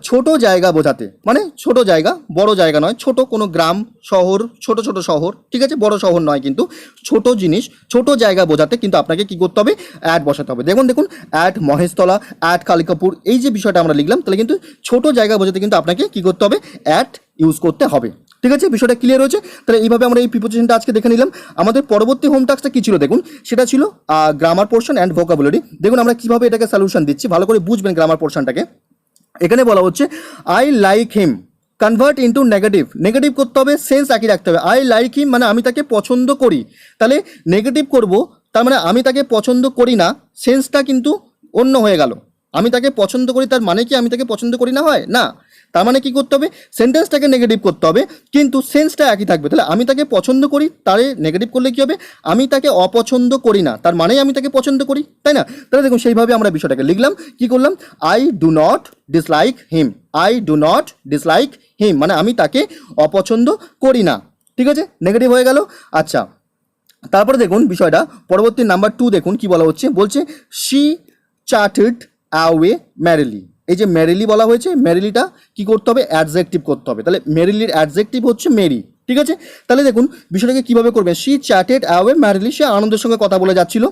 ছোট জায়গা বোঝাতে, মানে ছোট জায়গা, বড় জায়গা নয়, ছোট কোনো গ্রাম শহর, ছোট ছোট শহর, ঠিক আছে, বড় শহর নয়, কিন্তু ছোট জিনিস, ছোট জায়গা বোঝাতে কিন্তু আপনাকে কি করতে হবে, অ্যাড বসাতে হবে। দেখুন অ্যাড মহেশতলা, অ্যাড কালিকাপুর, এই যে বিষয়টা আমরা লিখলাম, তাহলে কিন্তু ছোট জায়গা বোঝাতে কিন্তু আপনাকে কি করতে হবে, অ্যাড ইউজ করতে হবে। ঠিক আছে, বিষয়টা ক্লিয়ার হয়েছে। তাহলে এইভাবে আমরা এই প্রিপোজিশনটা আজকে দেখে নিলাম। আমাদের পরবর্তী হোম টাস্কটা কি ছিল দেখুন, সেটা ছিল গ্রামার পোর্শন অ্যান্ড ভোকাবুলারি। দেখুন আমরা কিভাবে এটাকে সলিউশন দিচ্ছি, ভালো করে বুঝবেন গ্রামার পোর্শনটাকে। এখানে বলা হচ্ছে I like him, convert into negative, negative করতে হবে, সেন্স একই রাখতে হবে। আই লাইক হিম মানে আমি তাকে পছন্দ করি, তাহলে নেগেটিভ করব, তার মানে আমি তাকে পছন্দ করি না, সেন্সটা কিন্তু অন্য হয়ে গেল। আমি তাকে পছন্দ করি, তার মানে কি আমি তাকে পছন্দ করি না হয় না, তার মানে কি করতে হবে, সেন্টেন্সটাকে নেগেটিভ করতে হবে, কিন্তু সেন্সটা একই থাকবে। তাহলে আমি তাকে পছন্দ করি, তারে নেগেটিভ করলে কি হবে, আমি তাকে অপছন্দ করি না, তার মানে আমি তাকে পছন্দ করি, তাই না। তাহলে দেখুন সেইভাবে আমরা বিষয়টাকে লিখলাম, কি করলাম, I do not dislike him, I do not dislike him, মানে আমি তাকে অপছন্দ করি না। ঠিক আছে, নেগেটিভ হয়ে গেল। আচ্ছা, তারপরে দেখুন বিষয়টা পরবর্তী নাম্বার 2 দেখুন কি বলা হচ্ছে, বলছে শি চার্টেড অ্যাওয়ে ম্যারিলি, এই যে ম্যারিলি বলা হয়েছে, ম্যারিলিটা কি করতে হবে, অ্যাডজেক্টিভ করতে হবে। তাহলে ম্যারিলির অ্যাডজেক্টিভ হচ্ছে মেরি। ঠিক আছে, তাহলে দেখুন বিষয়টাকে কিভাবে করবেন, শি চ্যাটেড অ্যাওয়ে ম্যারিলি, সে আনন্দের সঙ্গে কথা বলে যাচ্ছিল,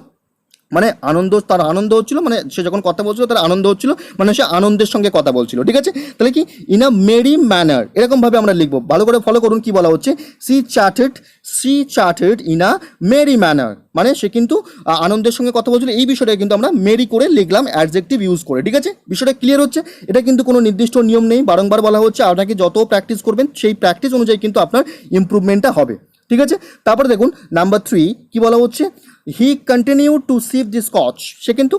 মানে তার আনন্দ হচ্ছিল, মানে সে যখন কথা বলছিল তার আনন্দ হচ্ছিল, মানে সে আনন্দের সঙ্গে কথা বলছিল। ঠিক আছে, তাহলে কি ইন আ মেরি ম্যানার, এরকমভাবে আমরা লিখবো, ভালো করে ফলো করুন কি বলা হচ্ছে, she charted in a merry manner, মানে সে কিন্তু আনন্দের সঙ্গে কথা বলছিল, এই বিষয়টা কিন্তু আমরা মেরি করে লিখলাম অ্যাডজেক্টিভ ইউজ করে। ঠিক আছে, বিষয়টা ক্লিয়ার হচ্ছে। এটা কিন্তু কোনো নির্দিষ্ট নিয়ম নেই, বারংবার বলা হচ্ছে, আপনাকে যত প্র্যাকটিস করবেন সেই প্র্যাকটিস অনুযায়ী কিন্তু আপনার ইমপ্রুভমেন্টটা হবে। ঠিক আছে, তারপরে দেখুন নাম্বার 3 কি বলা হচ্ছে, he continue to sip the scotch, সে কিন্তু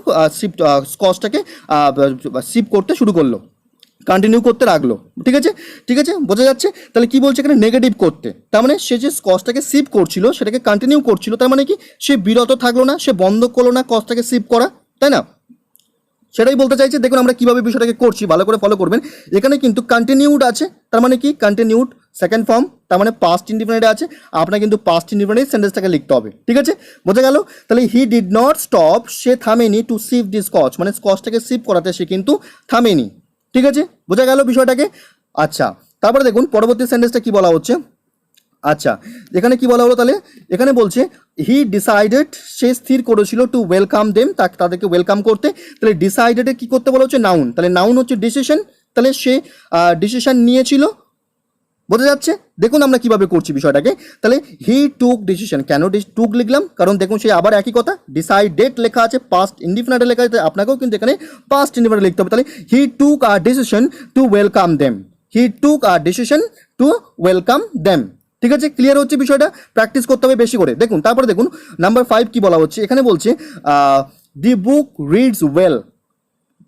স্কচটাকে সিপ করতে শুরু করলো, কন্টিনিউ করতে রাখলো। ঠিক আছে, ঠিক আছে, বোঝা যাচ্ছে। তাহলে কি বলছে এখানে, নেগেটিভ করতে, তার মানে সে যে স্কচটাকে সিপ করছিল সেটাকে কন্টিনিউ করছিল, তার মানে কি সে বিরত থাকলো না, সে বন্ধ করলো না স্কচটাকে সিপ করা, তাই না, সেটাই বলতে চাইছে। দেখুন আমরা কিভাবে বিষয়টাকে করছি, ভালো করে ফলো করবেন। এখানে কিন্তু কন্টিনিউড আছে, তার মানে কি কন্টিনিউড সেকেন্ড ফর্ম, তার মানে পাস্ট ইনডিফিনিট আছে, আপনার কিন্তু পাস্ট ইনডিফিনিট সেন্টেন্সটাকে লিখতে হবে। ঠিক আছে, বোঝা গেল। তাহলে হি ডিড নট স্টপ, সে থামেনি, টু সিপ দি স্কচ, মানে স্কচটাকে সিপ করাতে সে কিন্তু থামেনি। ঠিক আছে, বোঝা গেল বিষয়টাকে। আচ্ছা, তারপরে দেখুন পরবর্তী সেন্টেন্সটা কি বলা হচ্ছে। আচ্ছা, এখানে কি বলা হলো, তাহলে এখানে বলছে হি ডিসাইডেড, সে স্থির করেছিল, টু ওয়েলকাম দেম, তাদেরকে ওয়েলকাম করতে। তাহলে ডিসাইডেডে কি করতে বলা হচ্ছে, নাউন, তাহলে নাউন হচ্ছে ডিসিশন, তাহলে সে ডিসিশন নিয়েছিল। বোঝা যাচ্ছে, দেখুন আমরা কিভাবে করছি বিষয়টাকে। তাহলে হি টুক ডিসিশন, কেন টুক লিখলাম, কারণ দেখুন সে আবার একই কথা, ডিসাইডেড লেখা আছে, পাস্ট ইনডিফিনিটে লেখা আছে, আপনাকেও কিন্তু এখানে পাস্ট ইনডিফিনিটে লিখতে হবে। তাহলে he took a decision to welcome them, he took a decision to welcome them. ঠিক আছে, ক্লিয়ার হচ্ছে বিষয়টা, প্র্যাকটিস করতে হবে বেশি করে। দেখুন তারপরে দেখুন নাম্বার 5 কি বলা হচ্ছে, এখানে বলছে দি বুক রিডস ওয়েল,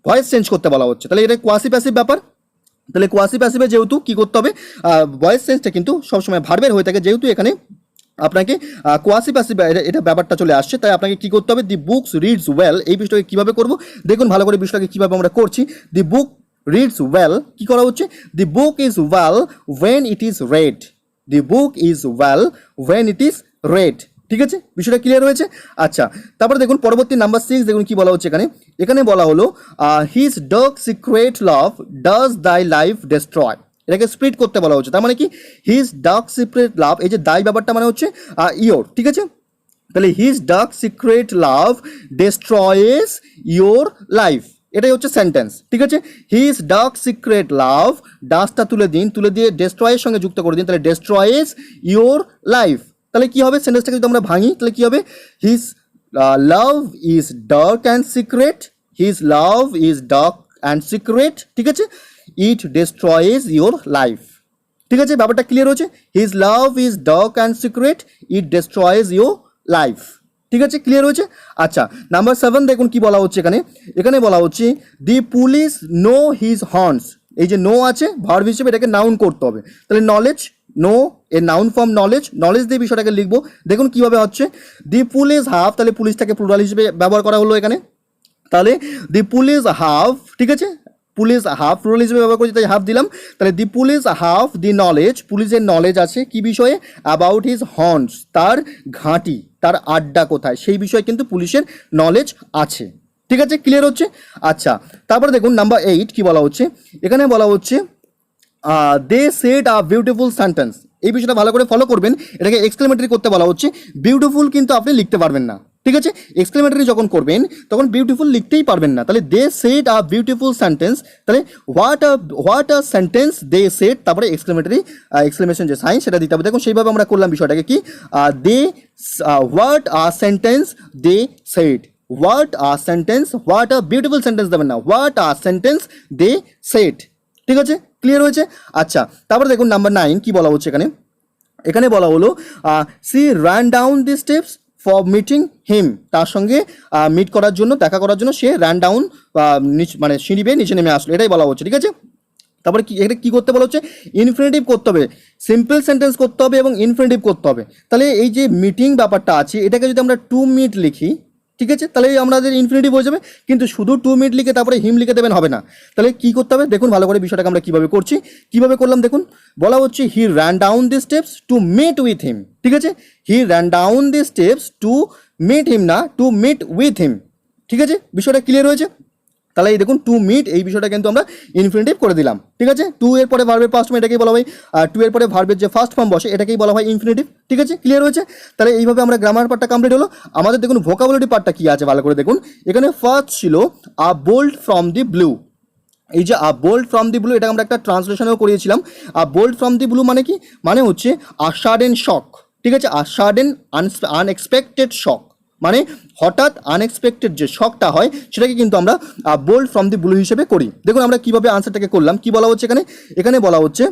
ভয়েস চেঞ্জ করতে বলা হচ্ছে, তাহলে এটা কোয়াসি প্যাসিভ ব্যাপার। তাহলে কোয়াসি প্যাসিভে যেহেতু কি করতে হবে, ভয়েস চেঞ্জটা কিন্তু সবসময় ভার্বের হয়ে থাকে, যেহেতু এখানে আপনাকে কোয়াসি প্যাসিভ এটা ব্যাপারটা চলে আসছে, তাই আপনাকে কি করতে হবে, দি বুকস রিডস ওয়েল, এই বিষয়টাকে কীভাবে করবো দেখুন ভালো করে, বিষয়টাকে কীভাবে আমরা করছি। দি বুক রিডস ওয়েল, কি করা হচ্ছে, the book is well when it is read, the book is well when it is read. ঠিক আছে, বিষয়টা ক্লিয়ার হয়েছে। আচ্ছা, তারপরে দেখুন পরবর্তী নাম্বার 6 দেখুন কি বলা হচ্ছে এখানে। এখানে বলা হলো his dark secret love does দাই লাইফ ডেস্ট্রয়। এটাকে স্প্লিট করতে বলা হচ্ছে। তার মানে কি হিজ ডার্ক সিক্রেট লাভ, এই যে দাই ব্যাপারটা মানে হচ্ছে ইয়োর, ঠিক আছে। তাহলে his dark secret love destroys your life, এটাই হচ্ছে সেন্টেন্স, ঠিক আছে। হিজ ডার্ক সিক্রেট লাভ, ডাসটা তুলে দিন, তুলে দিয়ে ডেস্ট্রয়ের সঙ্গে যুক্ত করে দিন, তাহলে ডেস্ট্রয়েস ইয়োর লাইফ। তাহলে কি হবে, সেন্টেন্সটাকে যদি আমরা ভাঙি তাহলে কি হবে, his love is dark and secret, his love is dark and secret, ঠিক আছে, ইট ডেস্ট্রয়েস ইয়োর লাইফ, ঠিক আছে, ব্যাপারটা ক্লিয়ার হচ্ছে। His love is dark and secret, it destroys your life, ঠিক আছে, ক্লিয়ার হয়েছে। আচ্ছা, নাম্বার 7 দেখুন কি বলা হচ্ছে এখানে। এখানে বলা হচ্ছে দি পুলিশ নো হিজ হর্নস, এই যে নো আছে ভার্ব হিসেবে, এটাকে নাউন করতে হবে। তাহলে নলেজ, নো এর নাউন ফর্ম নলেজ, নলেজ দিয়ে বিষয়টাকে লিখবো। দেখুন কিভাবে হচ্ছে, দি পুলিশ হাফ, তাহলে পুলিশটাকে প্লুরাল হিসেবে ব্যবহার করা হলো এখানে। তাহলে দি পুলিশ হাফ, ঠিক আছে, পুলিশ হাফ প্লুরাল হিসেবে ব্যবহার করছি তাই হাফ দিলাম। তাহলে দি পুলিশ হাফ দি নলেজ, পুলিশের নলেজ আছে কি বিষয়ে, অ্যাবাউট হিজ হর্নস, তার ঘাঁটি, তার আড্ডা কোথায়, সেই বিষয়ে কিন্তু পুলিশের নলেজ আছে, ঠিক আছে, ক্লিয়ার হচ্ছে। আচ্ছা, তারপরে দেখুন নাম্বার 8 কি বলা হচ্ছে। এখানে বলা হচ্ছে they said a beautiful sentence, এই বিষয়টা ভালো করে ফলো করবেন। এটাকে এক্সক্লেমেটরি করতে বলা হচ্ছে। বিউটিফুল কিন্তু আপনি লিখতে পারবেন না, ঠিক আছে, এক্সক্লেমেটরি যখন করবেন তখন বিউটিফুল লিখতেই পারবেন না। তাহলে they said a beautiful sentence, তাহলে what a sentence they said, তারপরে এক্সক্লেমেটরি এক্সক্লেমেশন যে সাইন সেটা দিতে হবে। দেখুন সেইভাবে আমরা করলাম বিষয়টাকে কি, they what a sentence they said, what a sentence, what a beautiful sentence দেবেন না, what a sentence they said, ঠিক আছে, ক্লিয়ার হয়েছে। আচ্ছা, তারপরে দেখুন নাম্বার 9 কি বলা হচ্ছে এখানে। এখানে বলা হলো she ran down the steps for meeting him, তার সঙ্গে মিট করার জন্য, দেখা করার জন্য সে রান ডাউন মানে সিঁড়ি বেয়ে নিচে নেমে আসলো, এটাই বলা হচ্ছে, ঠিক আছে। তারপরে কি, এটা কী করতে বলা হচ্ছে, ইনফিনিটিভ করতে হবে, সিম্পল সেন্টেন্স করতে হবে এবং ইনফিনিটিভ করতে হবে। তাহলে এই যে মিটিং ব্যাপারটা আছে এটাকে যদি আমরা টু মিট লিখি, ঠিক আছে, তাহলে আমাদের ইনফিনিটিভ হয়ে যাবে। কিন্তু শুধু টু মিট লিখে তারপরে হিম লিখে দেবেন হবে না। তাহলে কি করতে হবে দেখুন ভালো করে বিষয়টাকে আমরা কীভাবে করছি, কীভাবে করলাম দেখুন। বলা হচ্ছে he ran down the steps to meet with him, ঠিক আছে, he ran down the steps to meet him, না টু মিট উইথ হিম, ঠিক আছে, বিষয়টা ক্লিয়ার হয়েছে। তাহলে এই দেখুন টু মিট, এই বিষয়টা কিন্তু আমরা ইনফিনিটিভ করে দিলাম, ঠিক আছে। টু এর পরে ভার্বের পাস্ট ফর্ম এটাকেই বলা হয়, আর টু এর পরে ভার্বের যে ফার্স্ট ফর্ম বসে এটাকেই বলা হয় ইনফিনিটিভ, ঠিক আছে, ক্লিয়ার হয়েছে। তাহলে এইভাবে আমরা গ্রামার পার্টটা কমপ্লিট হলো। আমাদের দেখুন ভোকাবুলারি পার্টটা কি আছে ভালো করে দেখুন। এখানে ফার্স্ট ছিল a bolt from the blue, এই যে a bolt from the blue, এটা আমরা একটা ট্রান্সলেশনেও করিয়েছিলাম। A bolt from the blue মানে কি, মানে হচ্ছে আ সাডেন শক, ঠিক আছে, আ সাডেন আনএক্সপেক্টেড শক, মানে হঠাৎ আনএক্সপেক্টেড যে শকটা হয় সেটাকে কিন্তু আমরা বোল্ট ফ্রম দি ব্লু হিসেবে করি। দেখুন আমরা কীভাবে আনসারটাকে করলাম, কি বলা হচ্ছে এখানে। এখানে বলা হচ্ছে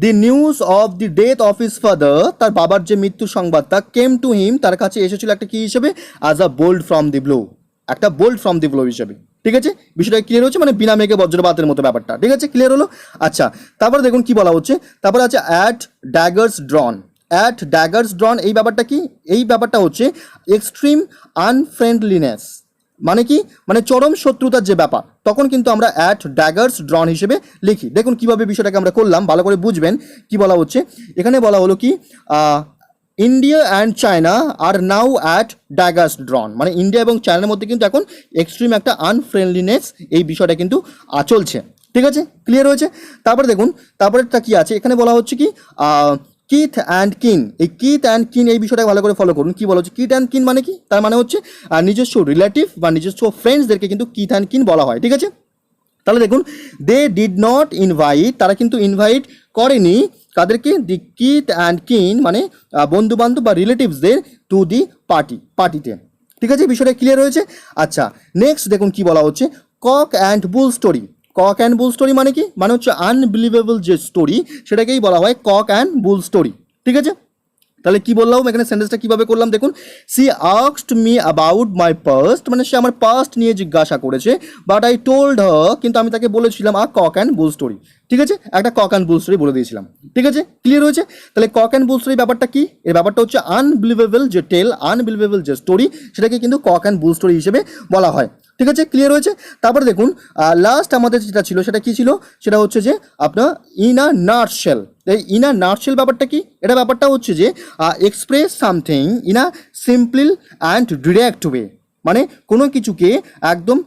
দি news of the death of his father, তার বাবার যে মৃত্যুর সংবাদটা, কেম টু হিম, তার কাছে এসেছিল একটা কী হিসেবে, as a bolt from the blue, একটা বোল্ট ফ্রম দি ব্লু হিসেবে, ঠিক আছে, বিষয়টা ক্লিয়ার হচ্ছে, মানে বিনা মেঘে বজ্রপাতের মতো ব্যাপারটা, ঠিক আছে, ক্লিয়ার হলো। আচ্ছা, তারপরে দেখুন কি বলা হচ্ছে, তারপরে আছে অ্যাট ড্যাগার্স ড্রন, অ্যাট ড্যাগার্স ড্রন, এই ব্যাপারটা কি, এই ব্যাপারটা হচ্ছে এক্সট্রিম আনফ্রেন্ডলিনেস, মানে কি, মানে চরম শত্রুতার যে ব্যাপার, তখন কিন্তু আমরা অ্যাট ড্যাগার্স ড্রন হিসেবে লিখি। দেখুন কিভাবে বিষয়টাকে আমরা করলাম, ভালো করে বুঝবেন কি বলা হচ্ছে। এখানে বলা হলো কি India and China are now at daggers drawn, মানে ইন্ডিয়া এবং চায়নার মধ্যে কিন্তু এখন এক্সট্রিম একটা আনফ্রেন্ডলিনেস এই বিষয়টা কিন্তু চলছে, ঠিক আছে, ক্লিয়ার হয়েছে। তারপরে দেখুন তারপরেটা কি আছে, এখানে বলা হচ্ছে কি কিথ অ্যান্ড কিন, এই কিথ অ্যান্ড কিন এই বিষয়টা ভালো করে ফলো করুন। কি বলা হচ্ছে কিথ অ্যান্ড কিন মানে কি, তার মানে হচ্ছে নিজস্ব রিলেটিভ বা নিজস্ব ফ্রেন্ডসদেরকে কিন্তু কিথ অ্যান্ড কিন বলা হয়, ঠিক আছে। তাহলে দেখুন দে ডিড নট ইনভাইট, তারা কিন্তু ইনভাইট করেনি কাদেরকে, দি কিথ অ্যান্ড কিন মানে বন্ধু বান্ধব বা রিলেটিভসদের, টু দি পার্টিতে, ঠিক আছে, বিষয়টা ক্লিয়ার হয়েছে। আচ্ছা, নেক্সট দেখুন কি বলা হচ্ছে cock and bull story, cock and bull story মানে কি, মানে হচ্ছে আনবিলিভেবল যে স্টোরি সেটাকেই বলা হয় কক অ্যান্ড বুল স্টোরি, ঠিক আছে। তাহলে কি বললাম এখানে সেন্টেন্সটা কীভাবে করলাম দেখুন, she asked me about my past, মানে সে আমার পাস্ট নিয়ে জিজ্ঞাসা করেছে, বাট আই টোল্ড হার, কিন্তু আমি তাকে বলেছিলাম আ কক অ্যান্ড বুল স্টোরি, ঠিক আছে, একটা কক অ্যান্ড বুল স্টোরি বলে দিয়েছিলাম, ঠিক আছে, ক্লিয়ার হয়েছে। তাহলে কক অ্যান্ড বুল স্টোরি ব্যাপারটা কি, এর ব্যাপারটা হচ্ছে আনবিলিভেবল যে টেল, আনবিলিভেবল যে স্টোরি, সেটাকে কিন্তু কক অ্যান্ড বুল স্টোরি হিসেবে বলা হয়। ঠিক আছে, ক্লিয়ার হয়েছে। তারপরে দেখুন লাস্ট আমাদের যেটা ছিল সেটা কি ছিল, সেটা হচ্ছে যে আপনার ইন আ নাটশেল। এই ইন আ নাটশেল ব্যাপারটা কি, এটা ব্যাপারটা হচ্ছে যে express something in a simple and direct way, মানে কোনো কিছুকে একদম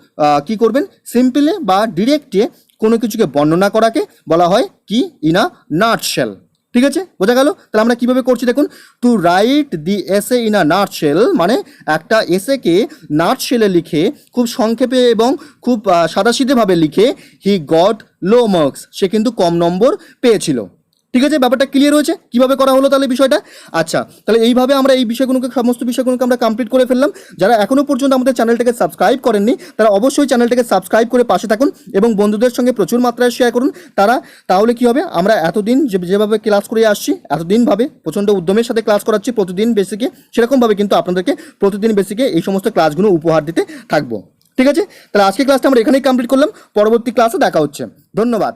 কি করবেন, সিম্পলে বা ডিরেক্টে কোনো কিছুকে বর্ণনা করাকে বলা হয় কি, ইন আ নাটশেল। ঠিক আছে, বোঝা গেল। তাহলে আমরা কিভাবে করছি দেখুন, টু রাইট দি এসে ইন আ নাটশেল, মানে একটা এসেকে নাটশেলে লিখে খুব সংক্ষেপে এবং খুব সাদাসিধেভাবে লিখে হি গট লো মার্কস, সে কিন্তু কম নম্বর পেয়েছিল। ঠিক আছে, ব্যাপারটা ক্লিয়ার হয়েছে কিভাবে করা হলো তাহলে বিষয়টা। আচ্ছা, তাহলে এইভাবে আমরা এই বিষয়গুলোকে, সমস্ত বিষয়গুলোকে আমরা কমপ্লিট করে ফেললাম। যারা এখনো পর্যন্ত আমাদের চ্যানেলটাকে সাবস্ক্রাইব করেননি তারা অবশ্যই চ্যানেলটাকে সাবস্ক্রাইব করে পাশে থাকুন এবং বন্ধুদের সঙ্গে প্রচুর মাত্রায় শেয়ার করুন। তাহলে কি হবে, আমরা এতদিন যেভাবে ক্লাস করে আসছি, এতদিনভাবে প্রচণ্ড উদ্যমের সাথে ক্লাস করাচ্ছি প্রতিদিন বেসিকে, সেরকমভাবে কিন্তু আপনাদেরকে প্রতিদিন বেসিকে এই সমস্ত ক্লাসগুলো উপহার দিতে থাকবো। ঠিক আছে, তাহলে আজকে ক্লাসটা আমরা এখানেই কমপ্লিট করলাম, পরবর্তী ক্লাসে দেখা হচ্ছে। ধন্যবাদ।